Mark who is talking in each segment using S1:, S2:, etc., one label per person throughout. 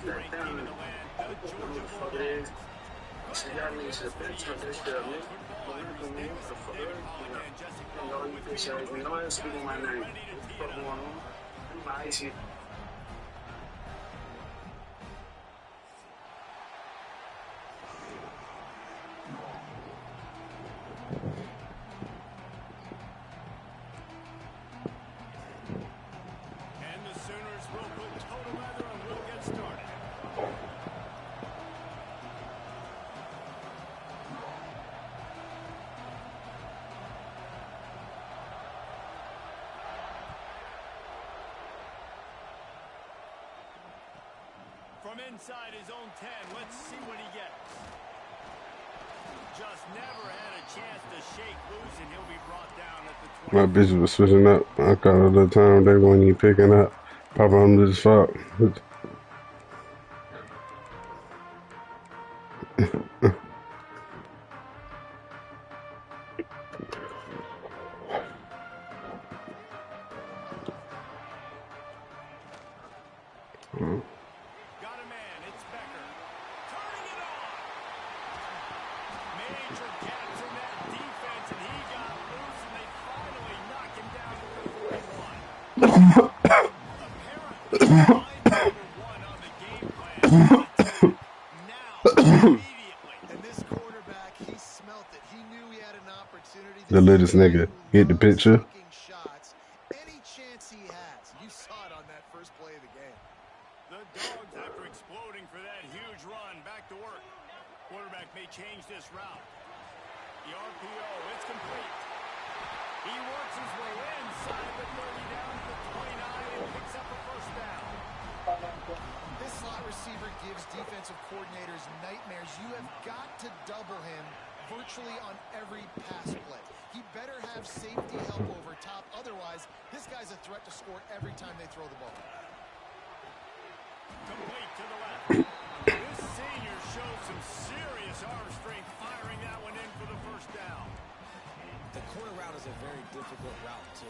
S1: Great game in the land. The Georgia Bulldogs. Put the ball in Reese Davis. David Pollock and Jesse Crawford with me on the break. Guys, we are ready to tee it up. And the Sooners will put toe to leather and we'll get started. From inside his own 10, let's see what he gets. Just never had a chance to shake loose, and he'll be brought down at the 20.
S2: My bitch was switching up. I caught it the time they weren't even picking up. Papa, I'm just fuck.
S1: Got a man, it's Becker. Turning it on. Major gaps in that defense, and he got loose, and they finally knock him down to the 41. Apparently, line number one on the game plan is attack now, immediately.
S3: And this quarterback, he smelt it. He knew he had an opportunity.
S2: The littlest nigga. Get the picture?
S3: Shots. Any chance he has. You saw it on that first play of the game.
S1: The Dogs, after exploding for that huge run, back to work. Quarterback may change this route. The RPO, it's complete. He works his way inside the 30 down to the 29 and picks up a first down.
S3: This slot receiver gives defensive coordinators nightmares. You have got to double him virtually on every pass play. He better have safety help over top. Otherwise, this guy's a threat to score every time they throw the ball.
S1: Complete to the left. This senior shows some serious arm strength firing that one in for the first down.
S4: The corner route is a very difficult route to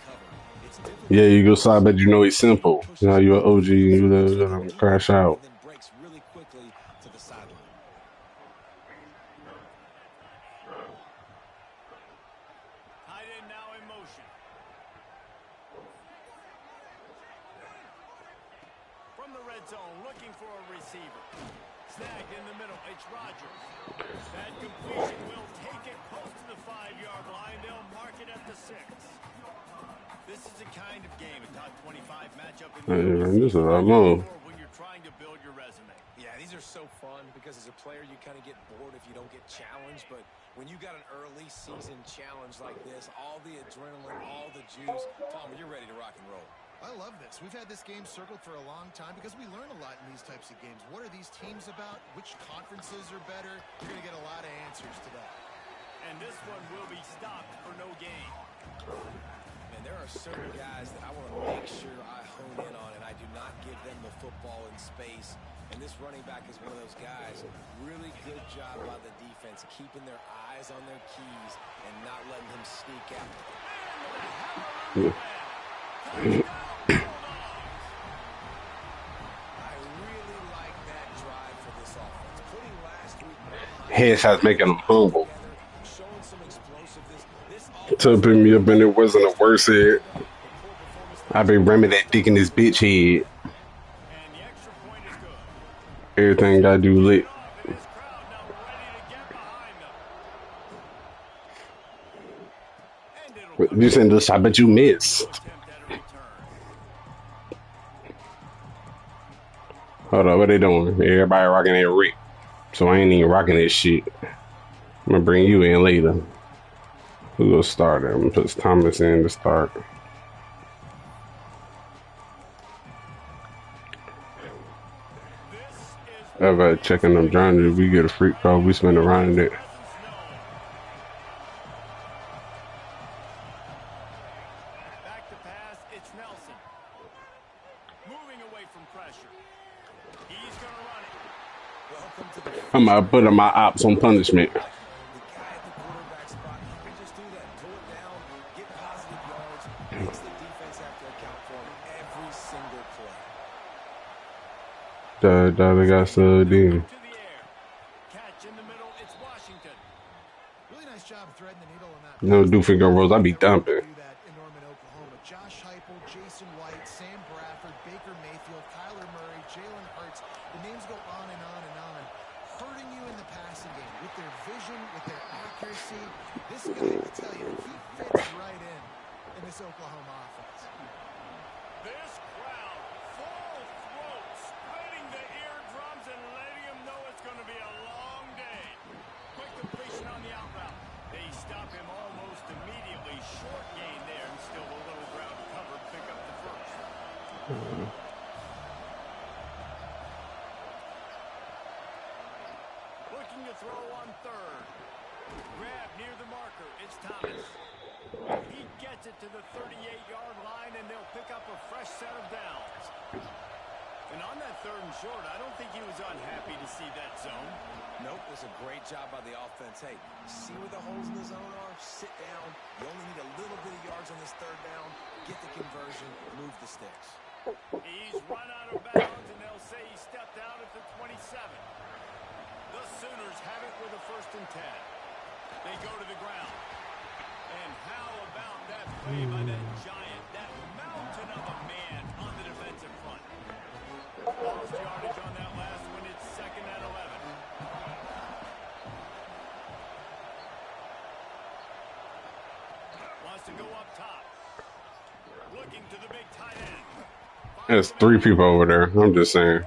S4: cover. It's difficult.
S2: Yeah, you go side, but you know he's simple. You know, you're an OG, you let him crash out.
S4: And then breaks really quickly to the sideline.
S1: Tight end now in motion. From the red zone, looking for a receiver. Snagged in the middle, it's Rodgers. That completion will take it close to the 5-yard line. They'll mark it at the 6. This is a kind of game, a top 25 matchup in the
S2: This is a lot more.
S1: when you're trying to build your resume.
S4: Yeah, these are so fun because as a player you kind of get bored if you don't get challenged, but when you got an early season challenge like this, all the adrenaline, all the juice, Palmer, you're ready to rock and roll.
S3: I love this. We've had this game circled for a long time because we learn a lot in these types of games. What are these teams about? Which conferences are better? You're going to get a lot of answers to that.
S1: And this one will be stopped for no gain.
S4: And there are certain guys that I want to make sure I hone in on, and I do not give them the football in space. And this running back is one of those guys. Really good job by the defense, keeping their eyes on their keys and not letting him sneak out.
S2: Headshots making him humble. To put me up and it wasn't a worse head. I be ramming that dick in this bitch head. Everything I do lit. You saying this? I bet you missed. Hold up, what they doing? Everybody rocking that Rick. So I ain't even rocking that shit. I'm gonna bring you in later. Who's gonna start it? I'm gonna put Thomas in to start. Ever checking them journals, we get a freak call, we spin around it.
S1: Back to pass, it's Nelson. Moving away from pressure. He's going to run it.
S4: Welcome to the
S2: I'm gonna put my ops on punishment.
S4: the guy at the quarterback spot. He can just do that. Pull it down, get positive yards, makes the defense have to account for him every single play.
S2: They got subbed in.
S1: To the air. Catch in the middle. It's Washington.
S3: Really nice job threading the needle on that.
S2: No doofy girl rolls. I be dumping.
S3: Do that in Norman, Oklahoma. Josh Heupel, Jason White, Sam Bradford, Baker Mayfield, Kyler Murray, Jalen Hurts. The names go on and on and on, hurting you in the passing game with their vision, with their accuracy. This guy, I tell you, he fits right in this Oklahoma offense.
S1: This crowd, full throat, splitting the eardrums and letting them know it's going to be a long day. Quick completion on the out route. They stop him almost immediately. Short gain there, and still a little ground to cover. Pick up the first. Looking to throw on third. Grab near the marker. It's Thomas. He gets it to the 38-yard line, and they'll pick up a fresh set of downs. And on that third and short, I don't think he was unhappy to see that zone.
S4: Nope, it was a great job by the offense. Hey, see where the holes in the zone are? Sit down. You only need a little bit of yards on this third down. Get the conversion. Move the sticks.
S1: He's run out of bounds, and they'll say he stepped out at the 27. The Sooners have it with a 1st and 10. They go to the ground. And how about that play by that giant, that mountain of a man on the defensive front? Lost yardage on that last one. It's 2nd and 11. Wants to go up top. Looking to the big tight end.
S2: There's 3 people over there. I'm just saying.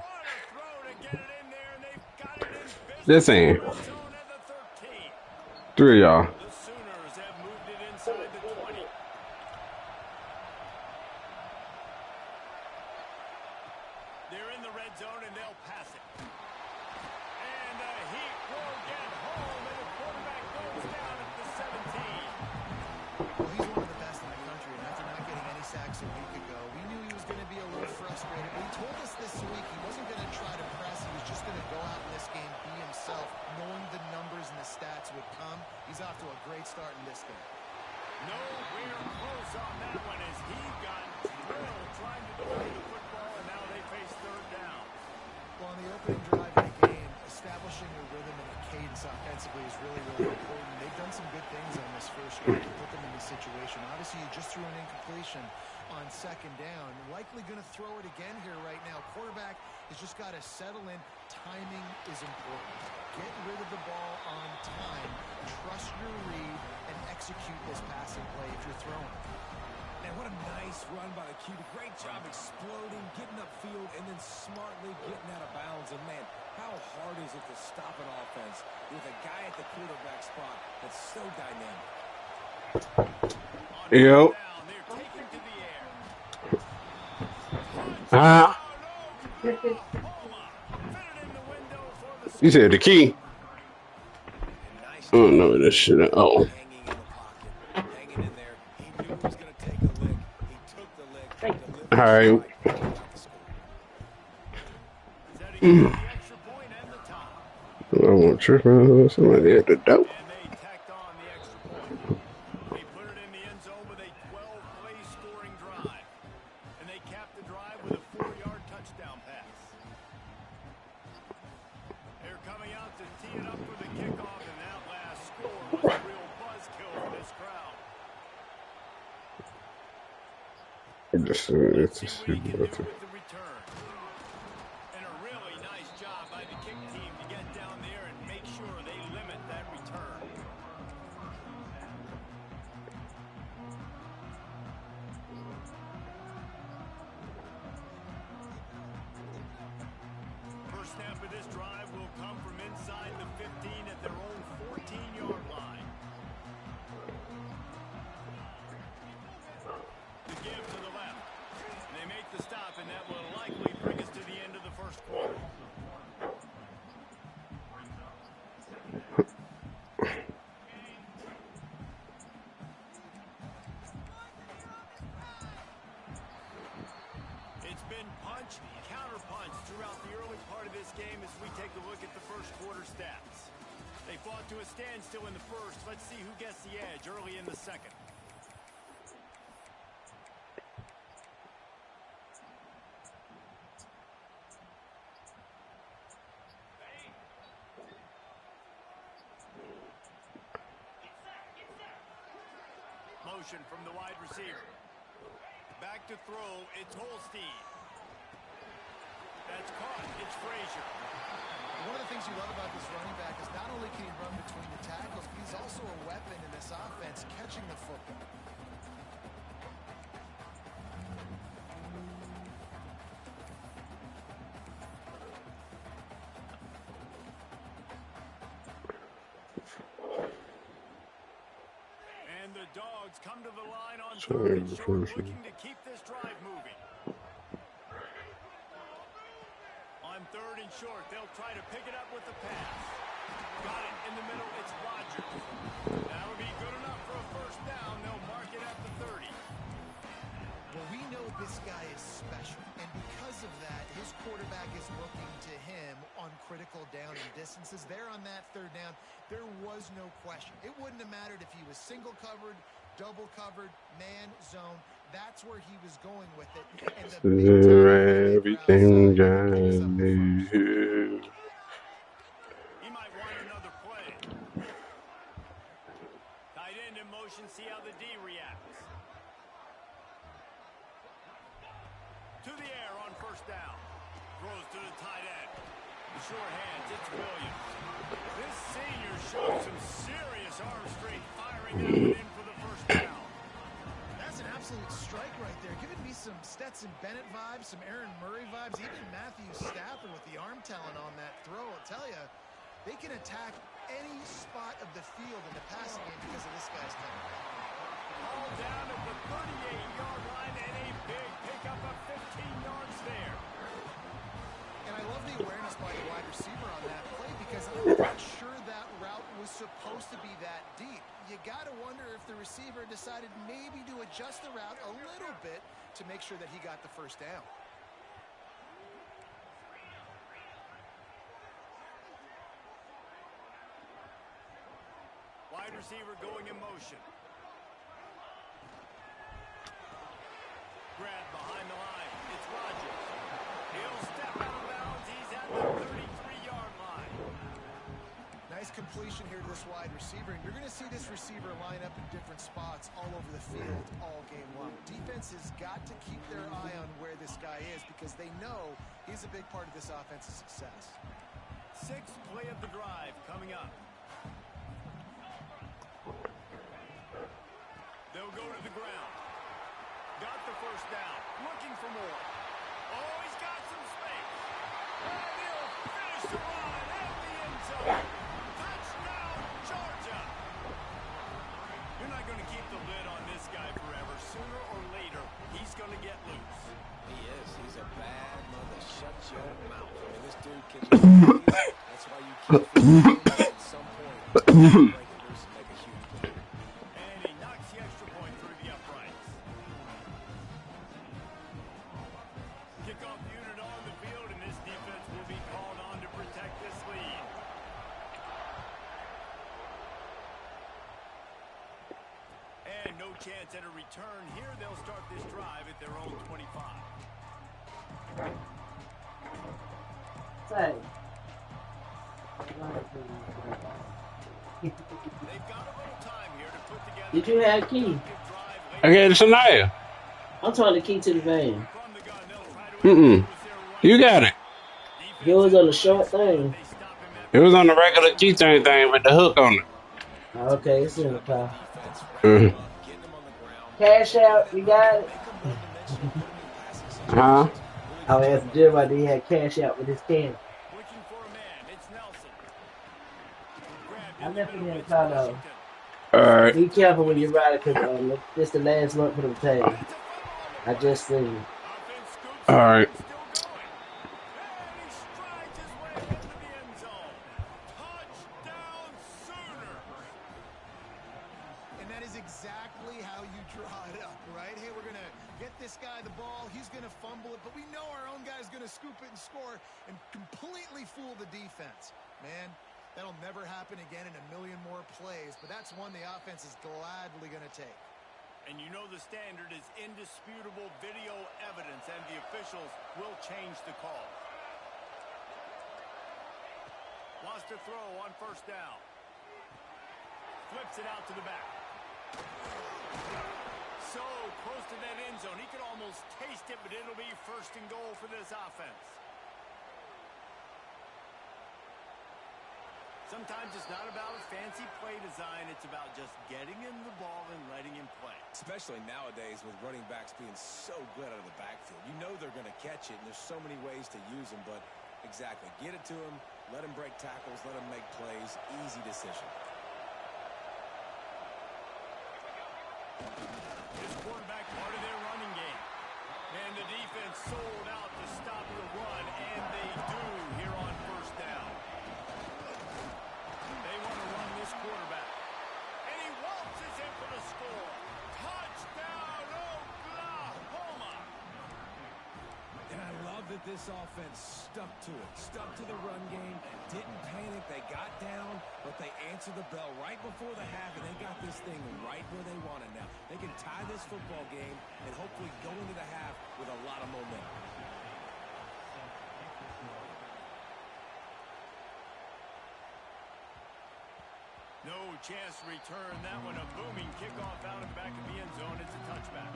S2: Just saying. 3 of y'all.
S1: The Sooners have moved it inside the 20. They're in the red zone, and they'll pass it. And the heat will get home, and the quarterback goes down at the 17.
S3: Well, he's one of the best in the country, and after not getting any sacks a week ago, we knew he was going to be a little frustrated. But he told us this week he wasn't going to try to press. He was just going to go out in this game, be himself, knowing the numbers and the stats would come. He's off to a great start in this game.
S1: Nowhere close on that one as he got drilled trying to deliver the football, and now they face 3rd down.
S3: Well, on the opening drive of the game, establishing a rhythm and a cadence offensively is really, really important. They've done some good things on this first drive to put them in this situation. Obviously, you just threw an incompletion on 2nd down. Likely going to throw it again here right now. Quarterback has just got to settle in. Timing is important. Get rid of the ball on time. Trust your read and execute this passing play if you're throwing.
S4: And what a nice run by the QB. Great job exploding, getting upfield, and then smartly getting out of bounds. And, man, how hard is it to stop an offense with a guy at the quarterback spot that's so dynamic?
S2: Yo.
S1: They're taken to the air.
S2: Ah. You said the key. I don't know this shit. Oh.
S4: Hanging in the pocket, hanging in there. He knew he was going to take a lick. He took the lick.
S2: All right.
S1: Setting up the extra point and the tie.
S2: I won't trip on somebody at the door.
S1: And they tacked on the extra point. They put it in the end zone with a 12-play scoring drive. And they capped the drive with a 4-yard touchdown pass. They're coming out to tee it up for the kickoff, and that last score was a real buzzkill for this crowd.
S2: It's
S1: See what he can do with the return. And a really nice job by the kick team to get down there and make sure they limit that return. First snap of this drive will come from inside the 15 at their own 14-yard line. The give to the left. They make the stop, and that will likely bring us to the end of the first quarter. It's been punch, counter-punch throughout the early part of this game as we take a look at the first quarter stats. They fought to a standstill in the first. Let's see who gets the edge early in the second. motion from the wide receiver. Back to throw, it's Holstein. That's caught, it's Frazier.
S3: One of the things you love about this running back is not only can he run between the tackles, but he's also a weapon in this offense, catching the football.
S1: And the Dogs come to the line on third and short, looking to keep this drive moving. On third and short, they'll try to pick it up with the pass. Got it in the middle, it's Rodgers. That would be good enough for a first down. They'll mark it at the 30.
S3: Well, we know this guy is special, and because of that, his quarterback is looking to him on critical down and distances. There on that third down, there was no question. It wouldn't have mattered if he was single covered, double covered, man, zone. That's where he was going with it. And the
S2: Everything I need.
S1: He might want another play. Tight end in motion, see how the D reacts. To the air on first down. Throws to the tight end. Sure hands, it's Williams. This senior shows some serious arm strength, firing that one in for the first down.
S3: That's an absolute strike right there. Giving me some Stetson Bennett vibes, some Aaron Murray vibes, even Matthew Stafford with the arm talent on that throw. I'll tell you, they can attack any spot of the field in the passing game because of this guy's talent.
S1: All down at the 38-yard line and a big pickup of 15 yards there.
S3: And I love the awareness by the wide receiver on that play because I'm not sure that route was supposed to be that deep. You got to wonder if the receiver decided maybe to adjust the route a little bit to make sure that he got the first down.
S1: Wide receiver going in motion. Grab behind the line. It's Rodgers. He'll step out of bounds. He's at the 33-yard line.
S3: Nice completion here to this wide receiver, and you're going to see this receiver line up in different spots all over the field all game long. Defense has got to keep their eye on where this guy is because they know he's a big part of this offense's success.
S1: Sixth play of the drive coming up. They'll go to the ground. Got the first down. Looking for more. Oh, he's got some space. And he'll finish the run in the end zone. Touchdown, Georgia. You're not going to keep the lid on this guy forever. Sooner or later, he's going to get loose.
S4: He is. He's a bad mother. Shut your mouth. I mean, this dude can be That's why you keep him at some point. Break it loose and make a huge play.
S1: And he knocks the extra point through the uprights. Kickoff unit on the field, and this defense will be called on to protect this lead. And no chance at a return here. They'll start this drive at their own 25.
S5: Say.
S1: They've got a little time here to put together.
S5: Did you have key?
S2: Okay, Shania.
S5: I'm trying to key to the van.
S2: You got it.
S5: It was on the short thing.
S2: It was on the regular keychain thing with the hook on it.
S5: Okay, it's in the car. Cash out, you got it?
S2: Huh?
S5: I was asking Jeremiah, he had cash out with his can.
S1: Looking for a man. It's Nelson.
S5: I left it in the car though.
S2: Alright.
S5: Be careful when you ride it because this the last month for the table. I just seen it.
S2: Alright.
S3: And that is exactly how you draw it up, right? Hey, we're going to get this guy the ball. He's going to fumble it, but we know our own guy's going to scoop it and score and completely fool the defense. Man, that'll never happen again in a million more plays, but that's one the offense is gladly going to take.
S1: And you know the standard is indisputable video evidence, and the officials will change the call. Wants to throw on first down. Flips it out to the back. so close to that end zone. He could almost taste it, but it'll be first and goal for this offense. Sometimes it's not about a fancy play design. It's about just getting him the ball and letting him play.
S4: Especially nowadays with running backs being so good out of the backfield. You know they're going to catch it, and there's so many ways to use them. But exactly, get it to him, let him break tackles, let him make plays. Easy decision.
S1: This quarterback part of their running game. And the defense sold out to stop the run, and they do here on first down. They want to run this quarterback. And he waltzes in for the score. Touchdown, Oklahoma!
S4: And I love that this offense stuck to it. Stuck to the run game. Didn't panic. They got down, but they answered the bell right before the half, and they got this thing right where they want it now. They can tie this football game and hopefully go into the half with a lot of momentum.
S1: No chance to return that one. A booming kickoff out of the back of the end zone. It's a touchback.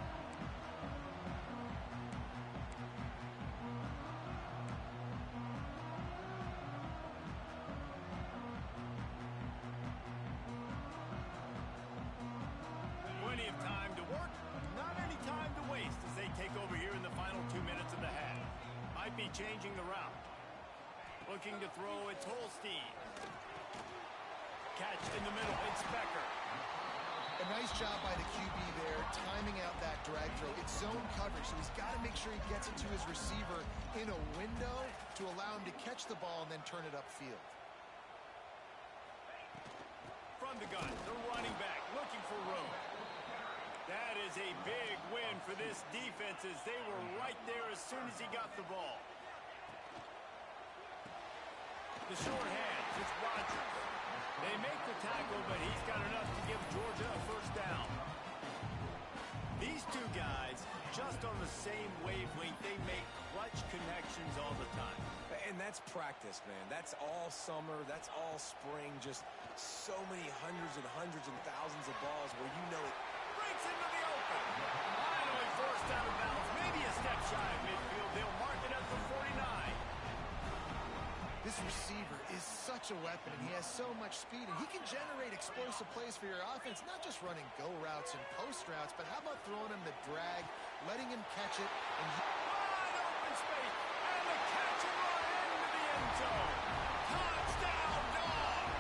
S1: Plenty of time to work, not any time to waste as they take over here in the final 2 minutes of the half. Might be changing the route. Looking to throw, it's Holstein. Catch in the middle, it's Becker.
S3: A nice job by the QB there, timing out that drag throw. It's zone coverage, so he's got to make sure he gets it to his receiver in a window to allow him to catch the ball and then turn it upfield.
S1: From the gun, the running back looking for room. That is a big win for this defense as they were right there as soon as he got the ball. The short hands, it's Rodgers. They make the tackle, but he's got enough to give Georgia a first down. These two guys, just on the same wavelength, they make clutch connections all the time.
S4: And that's practice, man. That's all summer. That's all spring. Just so many hundreds and thousands of balls where you know it.
S1: Breaks into the open. Finally forced out of bounds. Maybe a step shy of midfield. They'll mark it at the 49.
S3: This receiver is such a weapon, and he has so much speed, and he can generate explosive plays for your offense, not just running go routes and post routes, but how about throwing him the drag, letting him catch it, and
S1: wide open space, and the catch and run into the end zone. Touchdown, Dogs!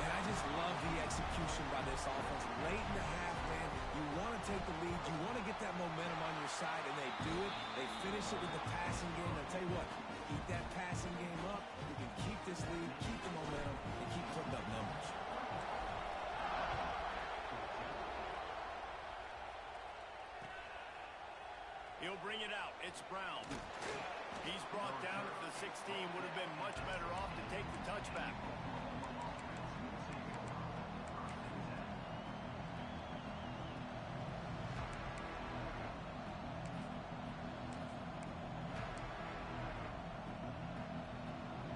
S4: And I just love the execution by this offense. Late in the half, man, you want to take the lead, you want to get that momentum on your side, and they do it. They finish it with the passing game. I'll tell you what, keep that passing game up, you can keep this lead, keep the momentum, and keep putting up numbers.
S1: He'll bring it out. It's Brown. He's brought down at the 16. Would have been much better off to take the touchback.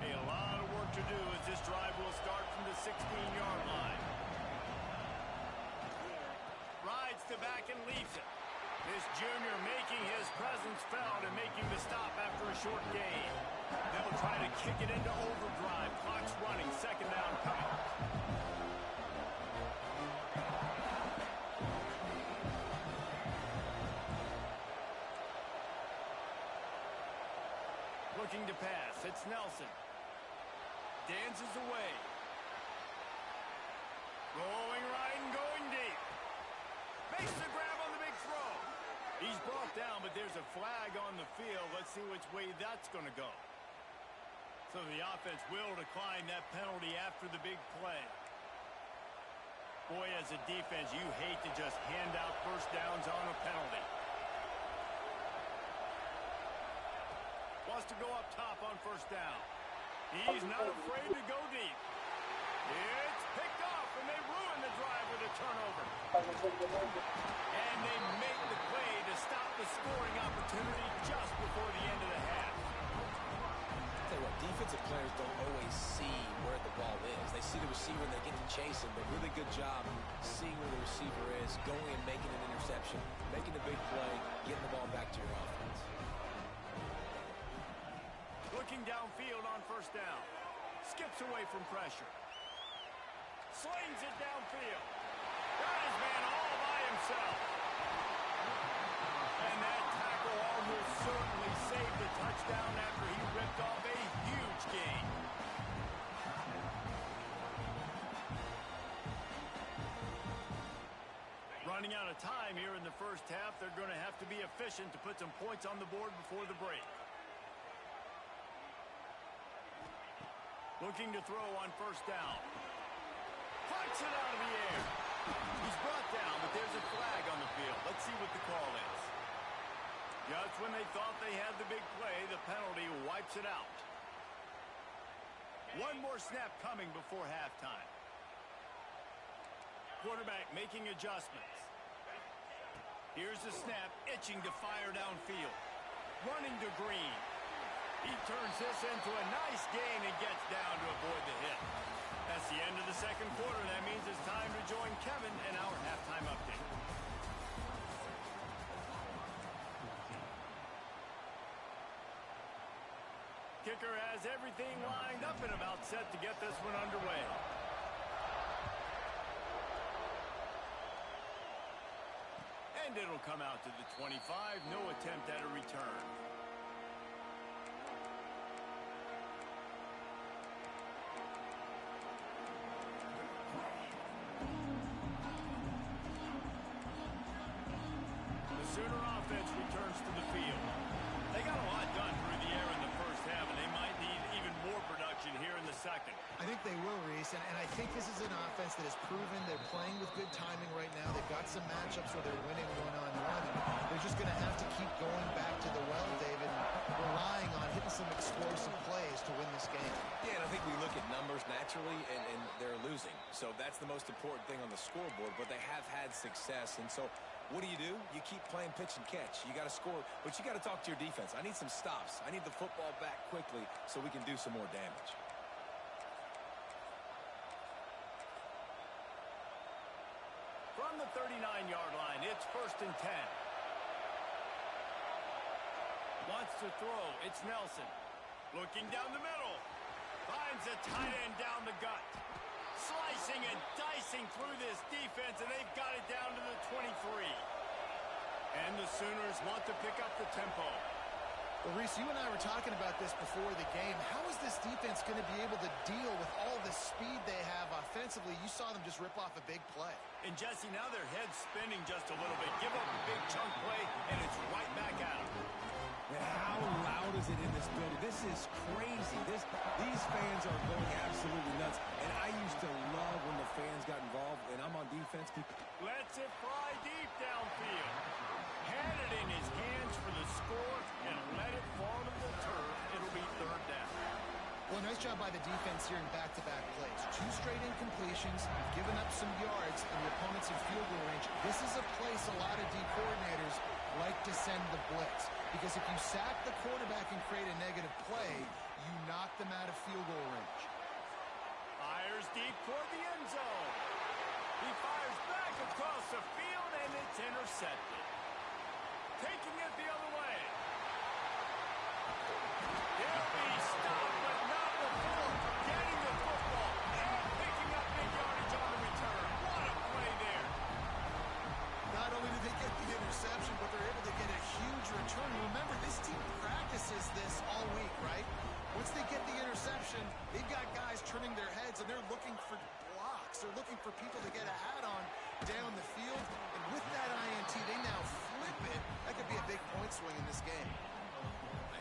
S1: Hey, a lot of work to do as this drive will start from the 16-yard line. Rides to back and leaves it. This junior making his presence felt and making the stop after a short gain. They'll try to kick it into overdrive. Clock's running. Second down coming. Looking to pass. It's Nelson. Dances away. Rolling right and going deep. Makes the grab on the big throw. He's brought down, but there's a flag on the field. Let's see which way that's going to go. So the offense will decline that penalty after the big play. Boy, as a defense, you hate to just hand out first downs on a penalty. Wants to go up top on first down. He's not afraid to go deep. It's picked off, and they ruin the drive with a turnover. And they make the play to stop the scoring opportunity just before the end of the half.
S4: Tell you what, defensive players don't always see where the ball is. They see the receiver and they get to chase him, but really good job seeing where the receiver is, going and making an interception, making a big play, getting the ball back to your offense.
S1: Looking downfield on first down. Skips away from pressure. Slings it downfield. Got his man all by himself. And that tackle almost certainly saved the touchdown after he ripped off a huge gain. Running out of time here in the first half, they're going to have to be efficient to put some points on the board before the break. Looking to throw on first down. Punts it out of the air. He's brought down, but there's a flag on the field. Let's see what the call is. Just when they thought they had the big play, the penalty wipes it out. One more snap coming before halftime. Quarterback making adjustments. Here's the snap, itching to fire downfield. Running to Green. He turns this into a nice gain and gets down to avoid the hit. That's the end of the second quarter. That means it's time to join Kevin in our halftime update. Kicker has everything lined up and about set to get this one underway. And it'll come out to the 25. No attempt at a return. Sooner offense returns to the field. They got a lot done through the air in the first half, and they might need even more production here in the second.
S3: I think they will, Reese, and I think this is an offense that has proven they're playing with good timing right now. They've got some matchups where they're winning one-on-one, and they're just going to have to keep going back to the well, David, and relying on hitting some explosive plays to win this game.
S4: Yeah, and I think we look at numbers naturally, and they're losing. So that's the most important thing on the scoreboard, but they have had success, and so what do? You keep playing pitch and catch. You got to score, but you got to talk to your defense. I need some stops. I need the football back quickly so we can do some more damage.
S1: From the 39-yard line, it's 1st and 10. Wants to throw. It's Nelson. Looking down the middle. Finds a tight end down the gut. Slicing and dicing through this defense, and they've got it down to the 23. And the Sooners want to pick up the tempo.
S3: Well, Reese, you and I were talking about this before the game. How is this defense going to be able to deal with all the speed they have offensively? You saw them just rip off a big play.
S1: And, Jesse, now their head's spinning just a little bit. Give up a big chunk play, and it's right back at them.
S4: Man, how loud is it in this building? This is crazy. These fans are going absolutely nuts. And I used to love when the fans got involved, and I'm on defense.
S1: Lets it fly deep downfield. Had it in his hands for the score and let it fall to the turf. It'll be 3rd down.
S3: Well, nice job by the defense here in back-to-back plays. 2 straight incompletions, giving up some yards, and the opponent's in field goal range. This is a place a lot of D coordinators like to send the blitz. Because if you sack the quarterback and create a negative play, you knock them out of field goal range.
S1: Fires deep toward the end zone. He fires back across the field, and it's intercepted. Taking it the other way. He'll be stopped, but not before getting the football and picking up big yardage on the return. What a play there.
S3: Not only did they get the interception, but they're able to get a huge return. Remember, this team practices this all week, right? Once they get the interception, they've got guys turning their heads, and they're looking for blocks. They're looking for people to get a hat on down the field. And with that INT, they now flip it. That could be a big point swing in this game.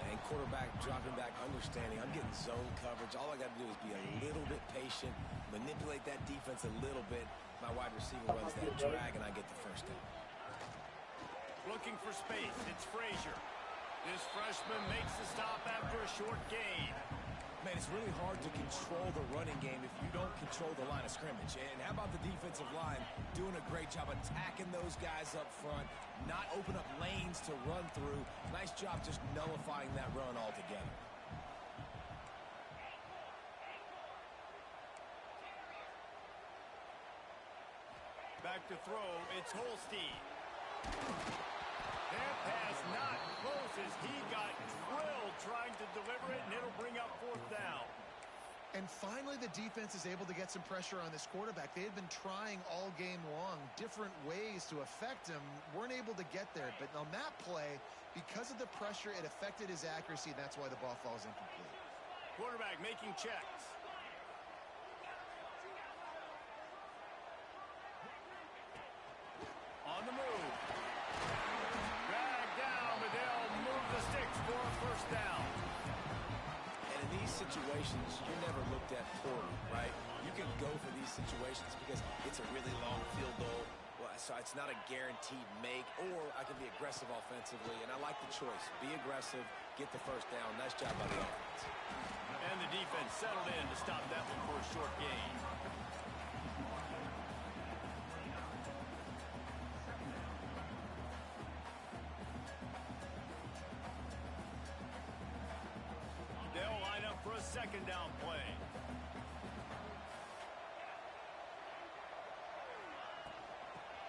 S4: And quarterback dropping back, understanding I'm getting zone coverage. All I got to do is be a little bit patient, manipulate that defense a little bit. My wide receiver runs that drag, and I get the first down.
S1: Looking for space. It's Frazier. This freshman makes the stop after a short gain.
S4: Man, it's really hard to control the running game if you don't control the line of scrimmage. And how about the defensive line doing a great job attacking those guys up front, not open up lanes to run through. Nice job just nullifying that run altogether.
S1: back to throw. It's Holstein. That pass not close as he got drilled trying to deliver it, and it'll bring up fourth down.
S3: And finally, the defense is able to get some pressure on this quarterback. They had been trying all game long, different ways to affect him, weren't able to get there. But on that play, because of the pressure, it affected his accuracy, and that's why the ball falls incomplete.
S1: Quarterback making checks. On the move. Dragged down, but they'll move the sticks for a first down.
S4: And in these situations, you're never looked at poorly, right? You can go for these situations because it's a really long field goal. Well, so it's not a guaranteed make, or I can be aggressive offensively, and I like the choice. Be aggressive, get the first down. Nice job by the offense.
S1: And the defense settled in to stop that one for a short gain. They'll line up for a second down play.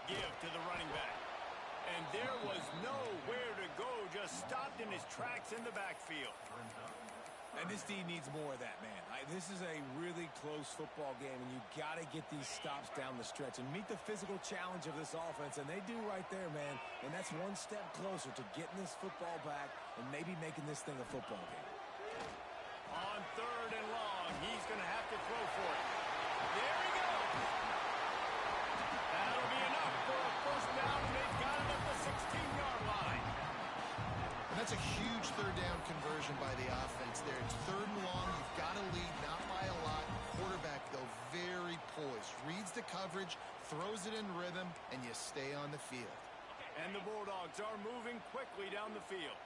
S1: Give to the running back. And there was nowhere to go, just stopped in his tracks in the backfield.
S4: And this D needs more of that, man. This is a really close football game, and you got to get these stops down the stretch and meet the physical challenge of this offense, and they do right there, man. And that's one step closer to getting this football back and maybe making this thing a football game.
S1: On third and long, he's going to have to throw for it. There he goes. That'll be enough for a first down, and they've got it at the 16-yard line.
S3: And that's a huge third down conversion by the offense there. It's third and long. You've got to lead, not by a lot. Quarterback, though, very poised. Reads the coverage, throws it in rhythm, and you stay on the field.
S1: And the Bulldogs are moving quickly down the field.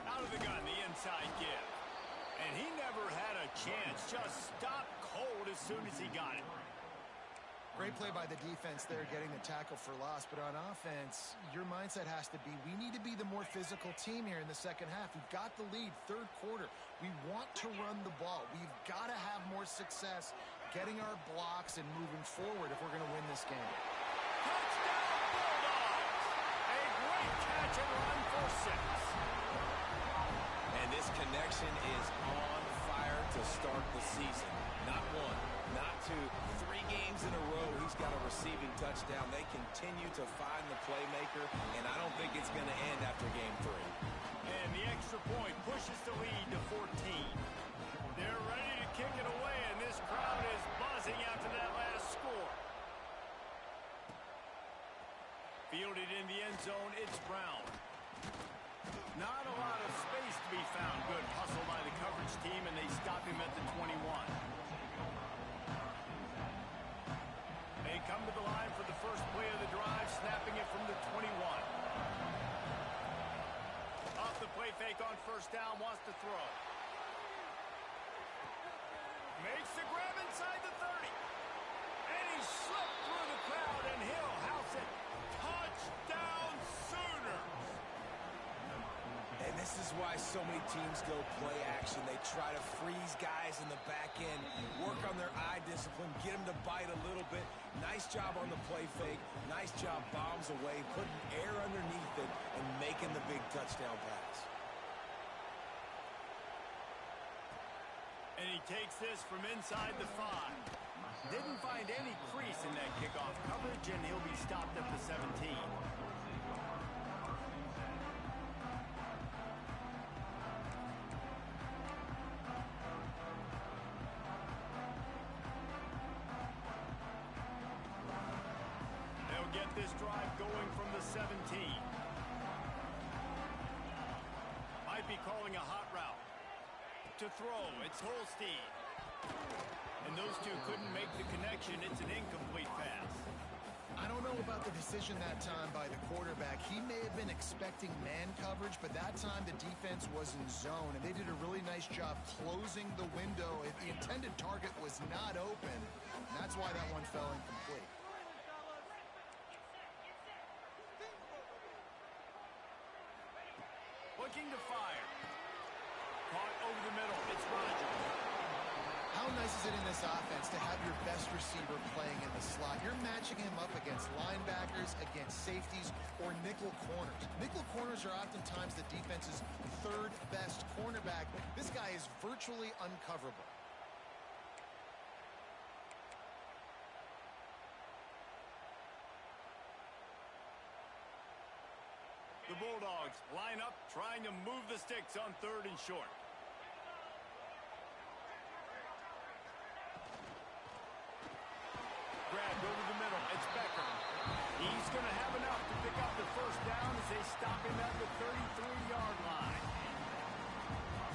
S1: Out of the gun, the inside give. And he never had a chance. Just stopped cold as soon as he got it.
S3: Great play by the defense there, getting the tackle for loss. But on offense, your mindset has to be, we need to be the more physical team here in the second half. We've got the lead, third quarter. We want to run the ball. We've got to have more success getting our blocks and moving forward if we're going to win this game.
S1: Touchdown, Bulldogs! A great catch and run for 6.
S4: And this connection is on fire to start the season. Not one, not two, 3 games in a row he's got a receiving touchdown. They continue to find the playmaker, and I don't think it's going to end after game 3.
S1: And the extra point pushes the lead to 14. They're ready to kick it away, and this crowd is buzzing after that last score. Fielded in the end zone, it's Brown. Not a lot of space to be found. Good hustle by the coverage team, and they stop him at the 21. They come to the line for the first play of the drive, snapping it from the 21. Off the play fake on first down, wants to throw. Makes the grab inside the 30. And he slipped through the crowd, and he'll house it. Touchdown, Sooners!
S4: And this is why so many teams go play action. They try to freeze guys in the back end, work on their eye discipline, get them to bite a little bit. Nice job on the play fake. Nice job bombs away, putting air underneath it, and making the big touchdown pass.
S1: And he takes this from inside the 5. Didn't find any crease in that kickoff coverage, and he'll be stopped at the 17. They'll get this drive going from the 17. Might be calling a hot route. To throw, it's Holstein. And those two couldn't make the connection. It's an incomplete pass.
S3: I don't know about the decision that time by the quarterback. He may have been expecting man coverage, but that time the defense was in zone, and they did a really nice job closing the window. The intended target was not open, and that's why that one fell incomplete.
S1: Looking to fire. Caught over the middle. It's Rodgers.
S3: How nice is it in this offense to have your best receiver playing in the slot? You're matching him up against linebackers, against safeties, or nickel corners. Nickel corners are oftentimes the defense's third best cornerback. This guy is virtually uncoverable.
S1: The Bulldogs line up, trying to move the sticks on 3rd and short. Grabbed over the middle. It's Becker. He's going to have enough to pick up the first down as they stop him at the 33-yard line.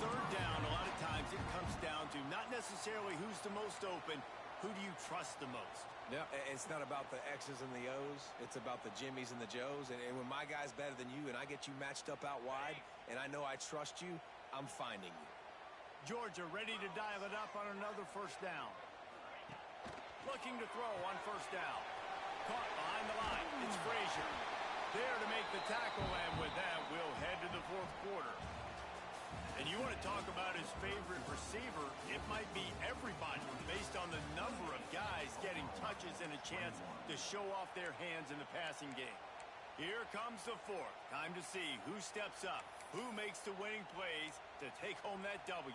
S1: 3rd down, a lot of times it comes down to not necessarily who's the most open, who do you trust the most?
S4: Yeah, it's not about the X's and the O's. It's about the Jimmys and the Joes. And when my guy's better than you and I get you matched up out wide and I know I trust you, I'm finding you.
S1: Georgia ready to dial it up on another first down. Looking to throw on first down. Caught behind the line. It's Frazier. There to make the tackle, and with that, we'll head to the 4th quarter. And you want to talk about his favorite receiver, it might be everybody based on the number of guys getting touches and a chance to show off their hands in the passing game. Here comes the 4th. Time to see who steps up, who makes the winning plays to take home that W.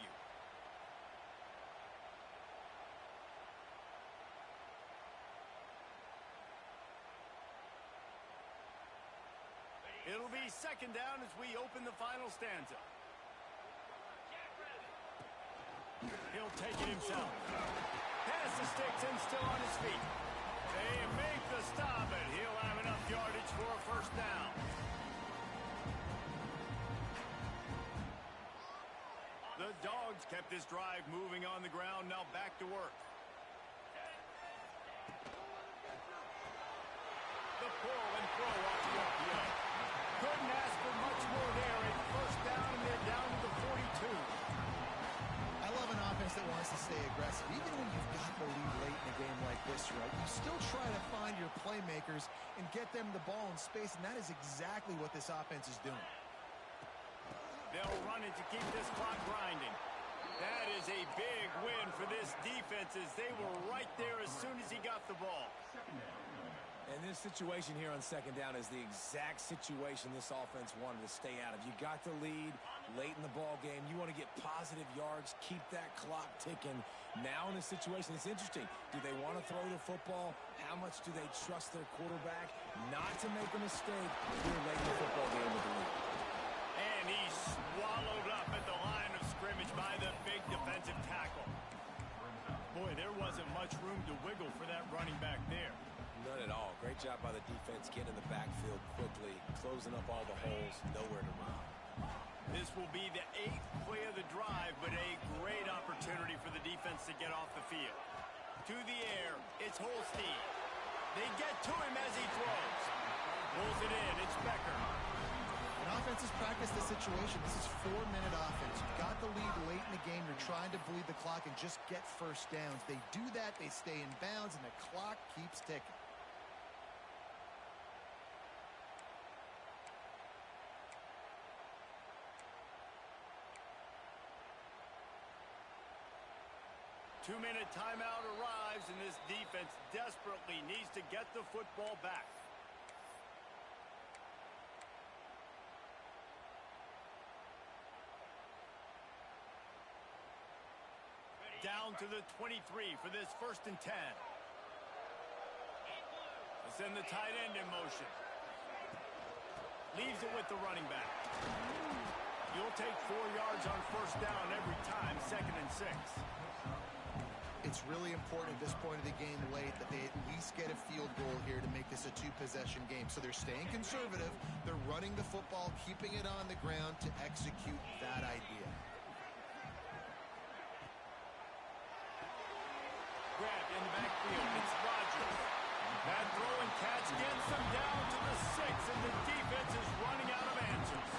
S1: It'll be 2nd down as we open the final stanza. He'll take it himself. Pass the sticks and still on his feet. They make the stop, and he'll have enough yardage for a first down. The Dogs kept this drive moving on the ground. Now back to work. The pull and throw off the RPO. Couldn't ask for much more there. At first down, and they're down to the 42.
S3: I love an offense that wants to stay aggressive. Even when you've got the lead late in a game like this, right, you still try to find your playmakers and get them the ball in space, and that is exactly what this offense is doing.
S1: They'll run it to keep this clock grinding. That is a big win for this defense as they were right there as soon as he got the ball.
S4: And this situation here on 2nd down is the exact situation this offense wanted to stay out of. You got the lead late in the ball game. You want to get positive yards, keep that clock ticking. Now in this situation, it's interesting. Do they want to throw the football? How much do they trust their quarterback not to make a mistake here late in the football game with the lead?
S1: And he's swallowed up at the line of scrimmage by the big defensive tackle. Boy, there wasn't much room to wiggle for that running back there.
S4: None at all. Great job by the defense getting in the backfield quickly, closing up all the holes, nowhere to run.
S1: This will be the 8th play of the drive, but a great opportunity for the defense to get off the field. To the air, it's Holstein. They get to him as he throws. Pulls it in, it's Becker.
S3: An offense has practiced the situation. This is 4-minute offense. You've got the lead late in the game. You're trying to bleed the clock and just get first downs. They do that, they stay in bounds, and the clock keeps ticking.
S1: Two-minute timeout arrives, and this defense desperately needs to get the football back. Down to the 23 for this 1st and 10. They send the tight end in motion. Leaves it with the running back. You'll take 4 yards on first down every time, 2nd and 6.
S3: It's really important at this point of the game late that they at least get a field goal here to make this a 2-possession game. So they're staying conservative. They're running the football, keeping it on the ground to execute that idea.
S1: Grabbed in the backfield. It's Rodgers. That throw and catch gets them down to the 6, and the defense is running out of answers.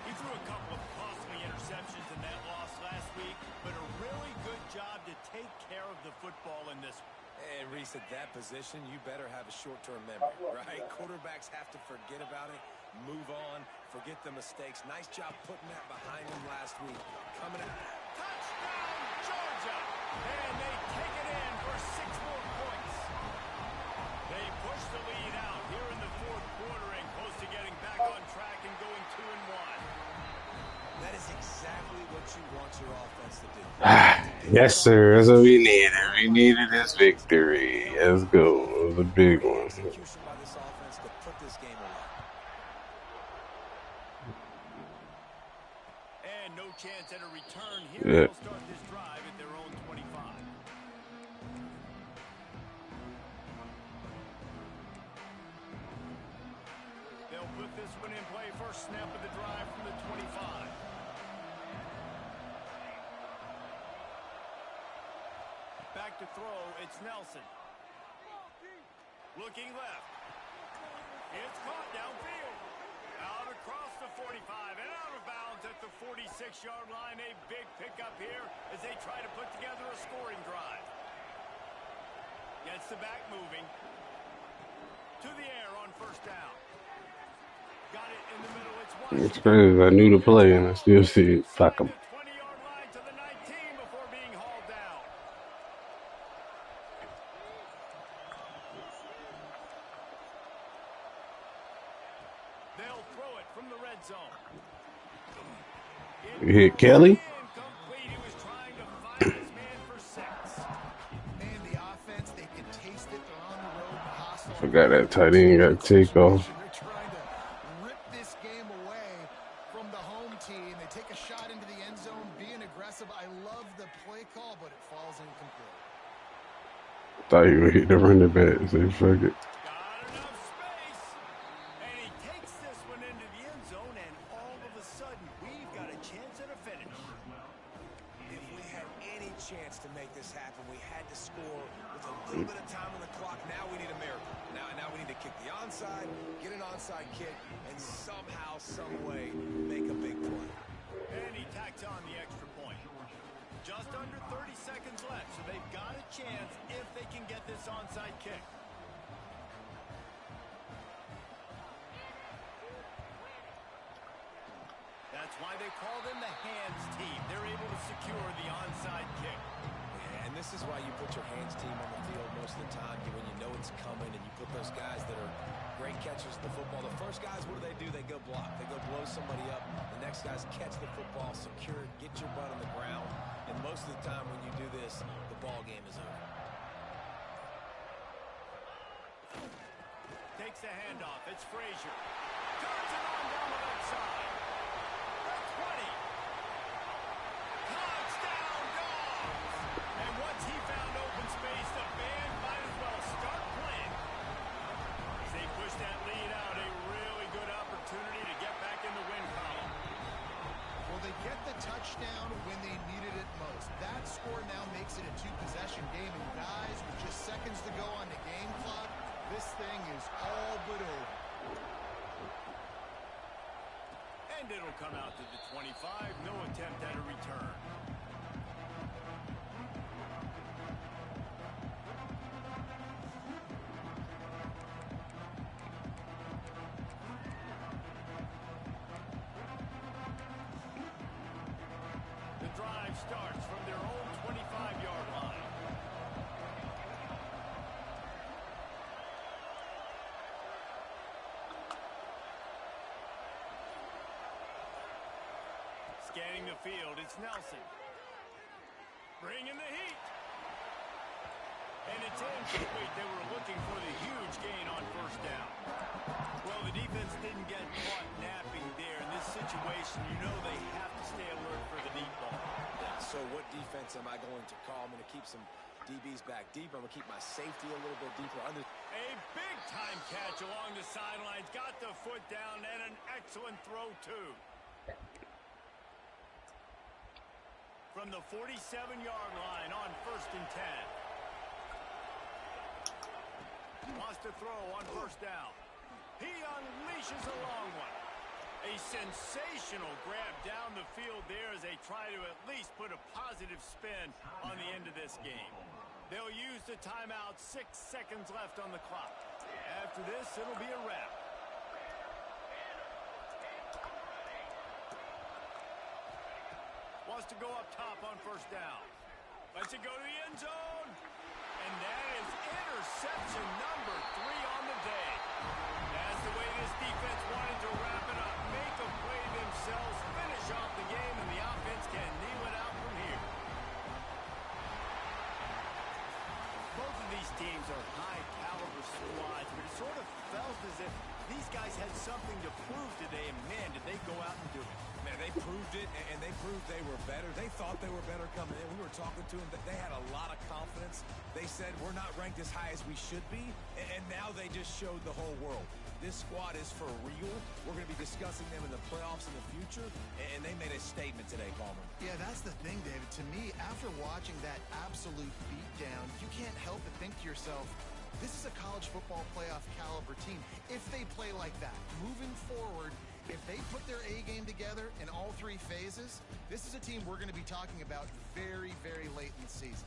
S1: He threw a couple of costly interceptions in that loss last week, but a really good job to take care of the football in this one.
S4: And Reese, at that position, you better have a short-term memory, right? Quarterbacks have to forget about it, move on, forget the mistakes. Nice job putting that behind him last week. Coming out.
S1: Touchdown, Georgia! And they take it in for 6 more points. They push the lead out here in the fourth quarter and close to getting back on track and going 2-1.
S4: That is exactly what you want your offense to do.
S2: Yes, sir. That's what we needed. We needed this victory. Let's go. It was a big
S4: Great
S2: one.
S4: execution by this offense to put this game away.
S1: And no chance at a return here.
S2: Yeah.
S1: They'll start this drive at their own 25. They'll put this one in play. First snap of the drive from the 25. Back to throw, it's Nelson. Looking left. It's caught downfield. Out across the 45 and out of bounds at the 46-yard line. A big pickup here as they try to put together a scoring drive. Gets the back moving. To the air on first down. Got it in the middle. It's Washington.
S2: It's crazy. I knew the play and I still see it. Fuck 'em.
S1: 20-yard line to the 19 before being hauled down. They'll throw it from the red zone.
S2: You hit Kelly?
S1: Incomplete. He was trying to find his man for 6.
S3: Man, the offense, they can taste it. They're on the road. Hostile.
S2: Forgot that tight end got take off.
S3: They're trying to rip this game away from the home team. They take a shot into the end zone, being aggressive. I love the play call, but it falls incomplete.
S2: Thought he would hit the running back. So fuck it.
S1: Got enough space. And he takes this one into the end zone, and all of a sudden, we've got a chance at a finish.
S4: If we had any chance to make this happen, we had to score with a little bit of time on the clock. Now we need a miracle. Now we need to kick the onside, get an onside kick, and somehow, some way, make a big play.
S1: And he tacks on the extra point. Just under 30 seconds left, so they've got a chance if they can get this onside kick. That's why they call them the hands team. They're able to secure the onside kick.
S4: Yeah, and this is why you put your hands team on the field most of the time, when you know it's coming, and you put those guys that are great catchers of the football. The first guys, what do? They go block. They go blow somebody up. The next guys catch the football, secure it, get your butt on the ground. And most of the time when you do this, the ball game is over.
S1: Takes the handoff. It's Frazier. Turns it on down the left side. The 20. Touchdown, Dogs! And once he found open space, the band might as well start playing. As they push that lead out, a really good opportunity to get back in the win column.
S3: Well, they get the touchdown when they needed it most. That score now makes it a 2-possession game. And guys, with just seconds to go on the game clock, this thing is all but over.
S1: And it'll come out to the 25. No attempt at a return. The drive starts from their own 25-yard line. Scanning the field, it's Nelson. Bringing the heat. And it's incomplete. They were looking for the huge gain on first down. Well, the defense didn't get caught napping there. In this situation, you know they have to stay alert for the deep ball.
S4: So what defense am I going to call? I'm going to keep some DBs back deep. I'm going to keep my safety a little bit deeper.
S1: A big-time catch along the sidelines. Got the foot down and an excellent throw, too. From the 47-yard line on 1st and 10. Wants to throw on first down. He unleashes a long one. A sensational grab down the field there as they try to at least put a positive spin on the end of this game. They'll use the timeout. 6 seconds left on the clock. After this, it'll be a wrap. Wants to go up top on first down. Lets it go to the end zone. And that is interception number 3 on the day. That's the way this defense wanted to wrap it up. Make a play themselves, finish off the game, and the offense can kneel it out from here. Both of these teams are high-caliber squads, but it sort of felt as if these guys had something to prove today, and man, did they go out and do it.
S4: Man, they proved it, and they proved they were better. They thought they were better coming in. We were talking to them. They had a lot of confidence. They said, we're not ranked as high as we should be, and now they just showed the whole world. This squad is for real. We're going to be discussing them in the playoffs in the future, and they made a statement today, Palmer.
S3: Yeah, that's the thing, David. To me, after watching that absolute beatdown, you can't help but think to yourself, this is a college football playoff caliber team. If they play like that, moving forward, if they put their A game together in all 3 phases, this is a team we're going to be talking about very, very late in the season.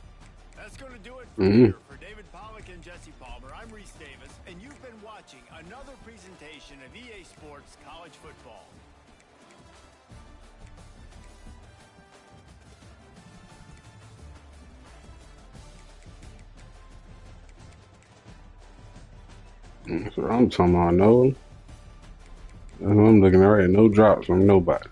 S1: That's going to do it for here. For David Pollack and Jesse Palmer, I'm Reese Davis, and you've been watching another presentation of EA Sports College Football.
S2: That's what I'm talking about. No. That's what I'm looking at right. No drops from nobody.